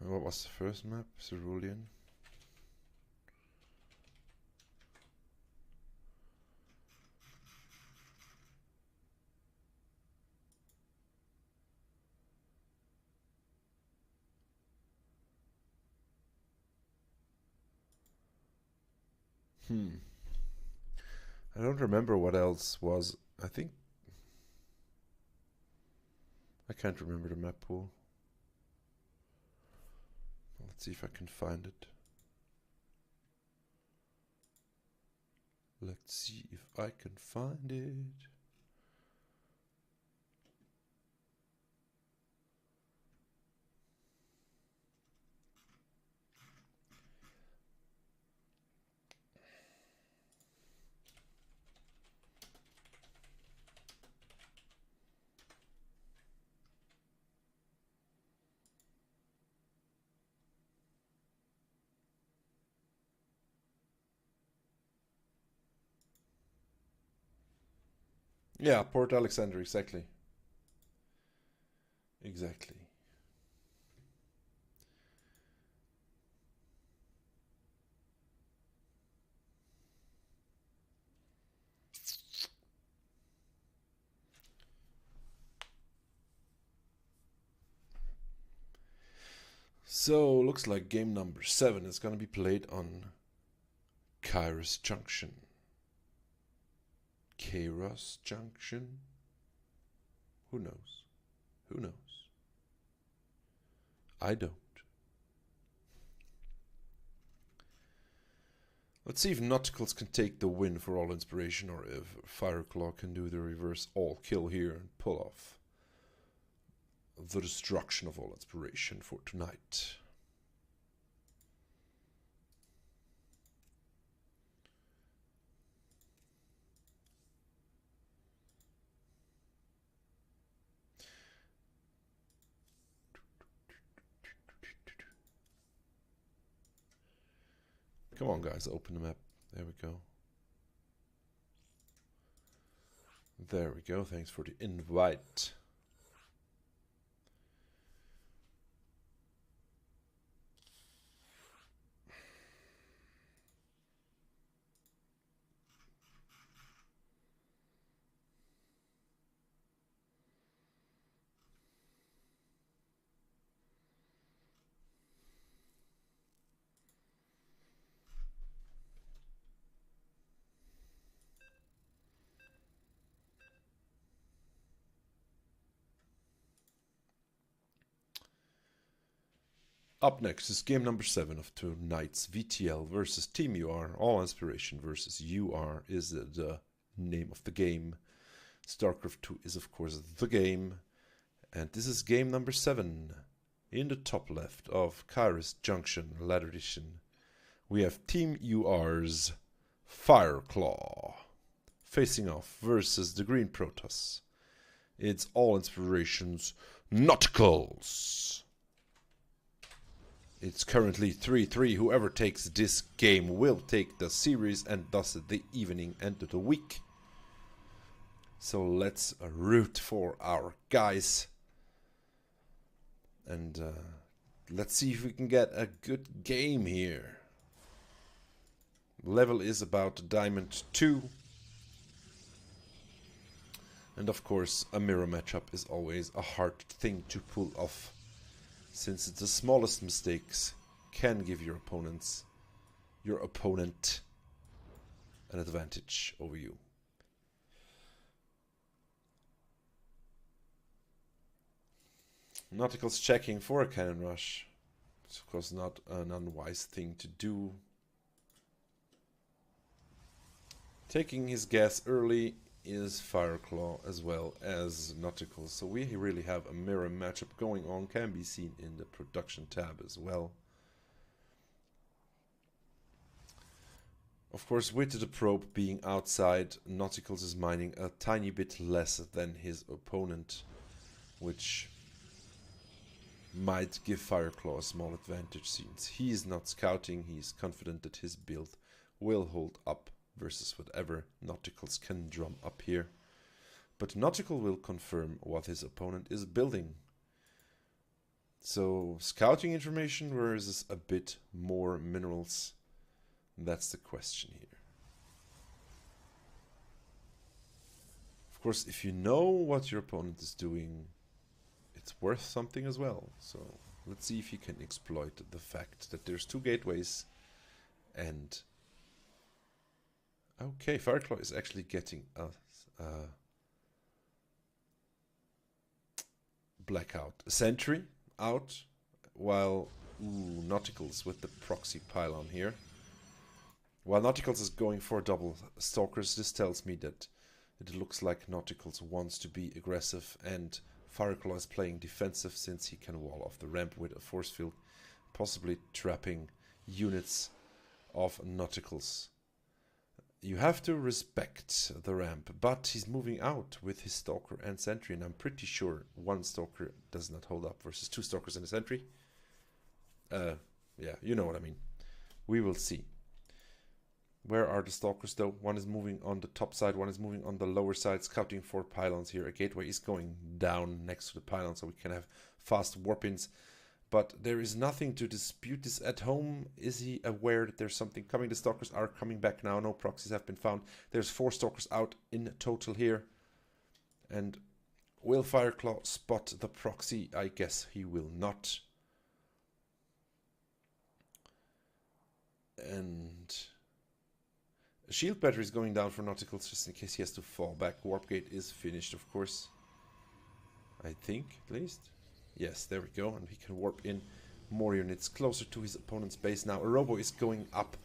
And what was the first map? Cerulean. I don't remember what else was. I think I can't remember the map pool. Let's see if I can find it. Let's see if I can find it. Yeah, Port Alexander, exactly. Exactly. So, looks like game number 7 is going to be played on Kairos Junction. Kairos Junction? Who knows? Who knows? I don't. Let's see if Nauticals can take the win for all inspiration, or if Fireclaw can do the reverse all kill here and pull off the destruction of all inspiration for tonight. Come on, guys, open the map. There we go. There we go. Thanks for the invite. Up next is game number 7 of tonight's VTL versus Team UR. All Inspiration versus UR is the name of the game. StarCraft 2 is of course the game. And this is game number 7. In the top left of Kairos Junction Ladder Edition, we have Team UR's Fireclaw facing off versus the Green Protoss. It's All Inspirations Nauticals. It's currently 3-3. Whoever takes this game will take the series and thus the evening and the week. So let's root for our guys. And let's see if we can get a good game here. Level is about Diamond 2. And of course, a mirror matchup is always a hard thing to pull off, since the smallest mistakes can give your opponent an advantage over you. Nauticals checking for a cannon rush. It's of course not an unwise thing to do. Taking his gas early is Fireclaw as well as Nauticals. So we really have a mirror matchup going on. Can be seen in the production tab as well. Of course, with the probe being outside, Nauticals is mining a tiny bit less than his opponent, which might give Fireclaw a small advantage since he is not scouting. He is confident that his build will hold up versus whatever Nauticals can drum up here. But Nautical will confirm what his opponent is building. So scouting information versus a bit more minerals. That's the question here. Of course, if you know what your opponent is doing, it's worth something as well. So let's see if you can exploit the fact that there's 2 gateways and okay, Fireclaw is actually getting a blackout sentry out, while Nauticals with the proxy pylon here. While Nauticals is going for double stalkers, this tells me that it looks like Nauticals wants to be aggressive and Fireclaw is playing defensive since he can wall off the ramp with a force field, possibly trapping units of Nauticals. You have to respect the ramp, but he's moving out with his Stalker and Sentry, and I'm pretty sure 1 Stalker does not hold up versus 2 Stalkers and a Sentry. Yeah, you know what I mean. We will see. Where are the Stalkers though? 1 is moving on the top side, 1 is moving on the lower side, scouting for pylons here. A gateway is going down next to the pylon so we can have fast warp-ins. But there is nothing to dispute this at home. Is he aware that there's something coming? The Stalkers are coming back now. No proxies have been found. There's 4 Stalkers out in total here. And will Fireclaw spot the proxy? I guess he will not. And a shield battery is going down for Nauticals just in case he has to fall back. Warp gate is finished, of course. I think, at least. Yes, there we go. And he can warp in more units closer to his opponent's base now. A Robo is going up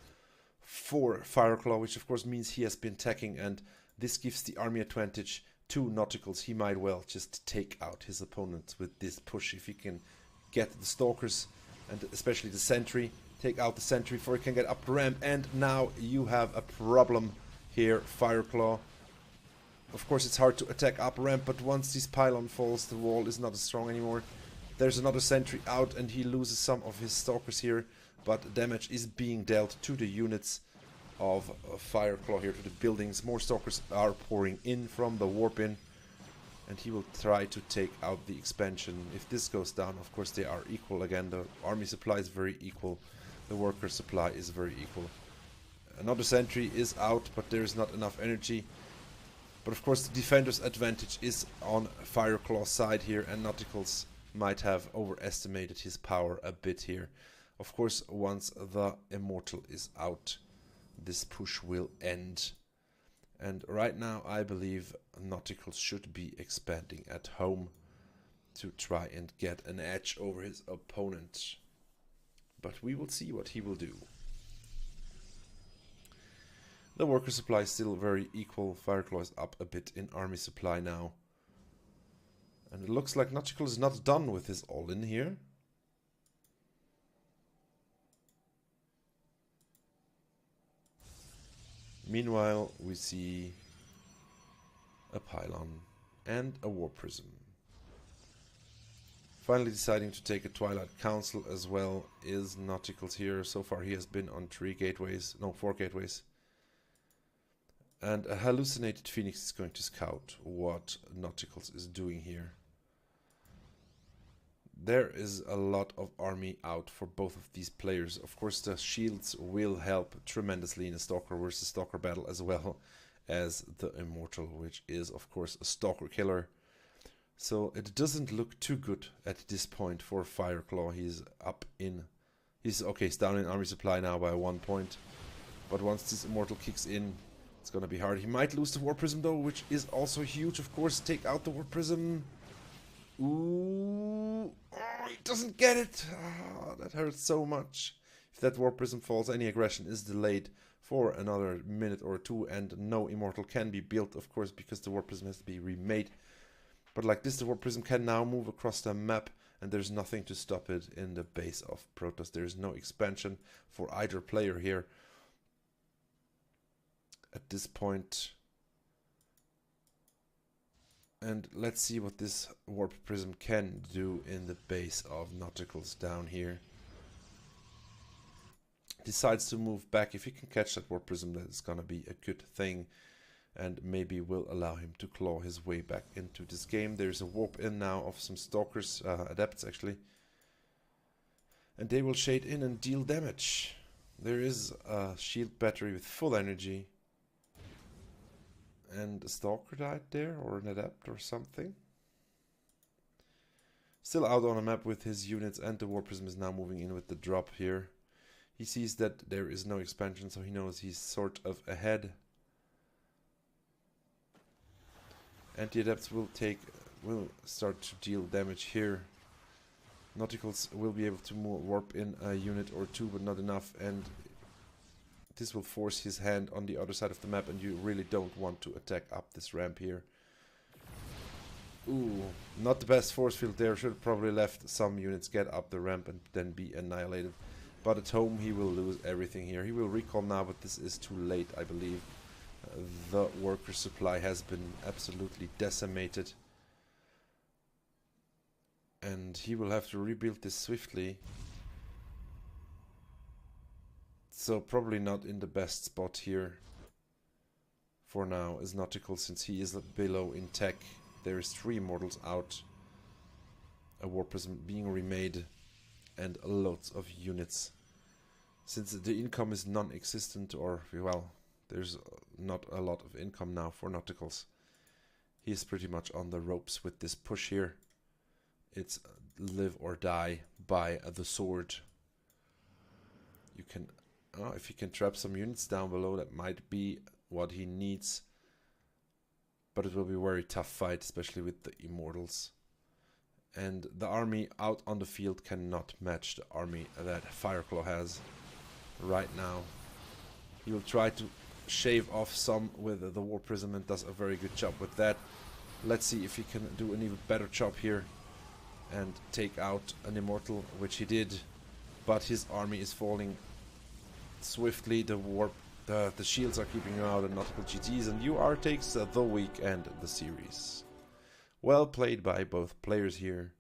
for Fireclaw, which of course means he has been attacking, and this gives the army advantage to Nauticals. He might well just take out his opponent with this push if he can get the Stalkers and especially the Sentry. Take out the Sentry before he can get up the ramp, and now you have a problem here, Fireclaw. Of course it's hard to attack up ramp, but once this pylon falls, the wall is not as strong anymore. There's another Sentry out and he loses some of his Stalkers here, but damage is being dealt to the units of Fireclaw here, to the buildings. More Stalkers are pouring in from the warp in, and he will try to take out the expansion. If this goes down, of course they are equal again. The army supply is very equal. The worker supply is very equal. Another Sentry is out, but there is not enough energy. But of course the defender's advantage is on Fireclaw's side here, and Nauticals might have overestimated his power a bit here. Of course, once the Immortal is out, this push will end. And right now I believe Nauticals should be expanding at home to try and get an edge over his opponent. But we will see what he will do. The worker supply is still very equal. Fireclaw is up a bit in army supply now. And it looks like Nauticals is not done with his all-in here. Meanwhile, we see a pylon and a war prism. Finally deciding to take a Twilight Council as well is Nauticals here. So far he has been on 4 gateways. And a hallucinated Phoenix is going to scout what Nauticals is doing here. There is a lot of army out for both of these players. Of course the shields will help tremendously in a Stalker versus Stalker battle, as well as the Immortal, which is of course a Stalker killer. So it doesn't look too good at this point for Fireclaw. He's down in army supply now by 1 point. But once this Immortal kicks in, it's gonna be hard. He might lose the War Prism though, which is also huge. Of course, take out the War Prism. Ooh, oh, he doesn't get it. Oh, that hurts so much. If that War Prism falls, any aggression is delayed for another minute or two, and no Immortal can be built, of course, because the War Prism has to be remade. But like this, the War Prism can now move across the map, and there's nothing to stop it in the base of Protoss. There is no expansion for either player here at this point. And let's see what this Warp Prism can do in the base of Nauticals down here. Decides to move back. If he can catch that Warp Prism, that is gonna be a good thing, and maybe will allow him to claw his way back into this game. There's a warp in now of some Stalkers, Adepts actually, and they will shade in and deal damage. There is a shield battery with full energy. And a Stalker died there, or an Adept or something. Still out on a map with his units, and the War Prism is now moving in with the drop here. He sees that there is no expansion, so he knows he's sort of ahead. And the Adepts will start to deal damage here. Nauticals will be able to warp in a unit or two, but not enough, and this will force his hand on the other side of the map, and you really don't want to attack up this ramp here. Ooh, not the best force field there. Should have probably left some units get up the ramp and then be annihilated. But at home he will lose everything here. He will recall now, but this is too late, I believe. The worker supply has been absolutely decimated. And he will have to rebuild this swiftly. So probably not in the best spot here for now as Nauticals, since he is below in tech. There is 3 Immortals out, a War Prism being remade, and lots of units. Since the income is non-existent, or well, there's not a lot of income now for Nauticals. He is pretty much on the ropes with this push here. It's live or die by the sword. You can, if he can trap some units down below, that might be what he needs. But it will be a very tough fight, especially with the Immortals. And the army out on the field cannot match the army that Fireclaw has right now. He will try to shave off some with the War Prism and does a very good job with that. Let's see if he can do an even better job here and take out an Immortal, which he did. But his army is falling swiftly. The shields are keeping him out and multiple GGs, and UR takes the week and the series. Well played by both players here.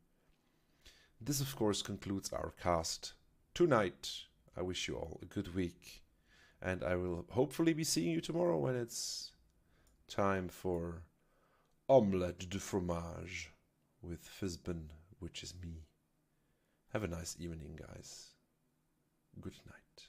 This of course concludes our cast tonight. I wish you all a good week, and I will hopefully be seeing you tomorrow when it's time for Omelette de Fromage with Fizbin, which is me. Have a nice evening, guys. Good night.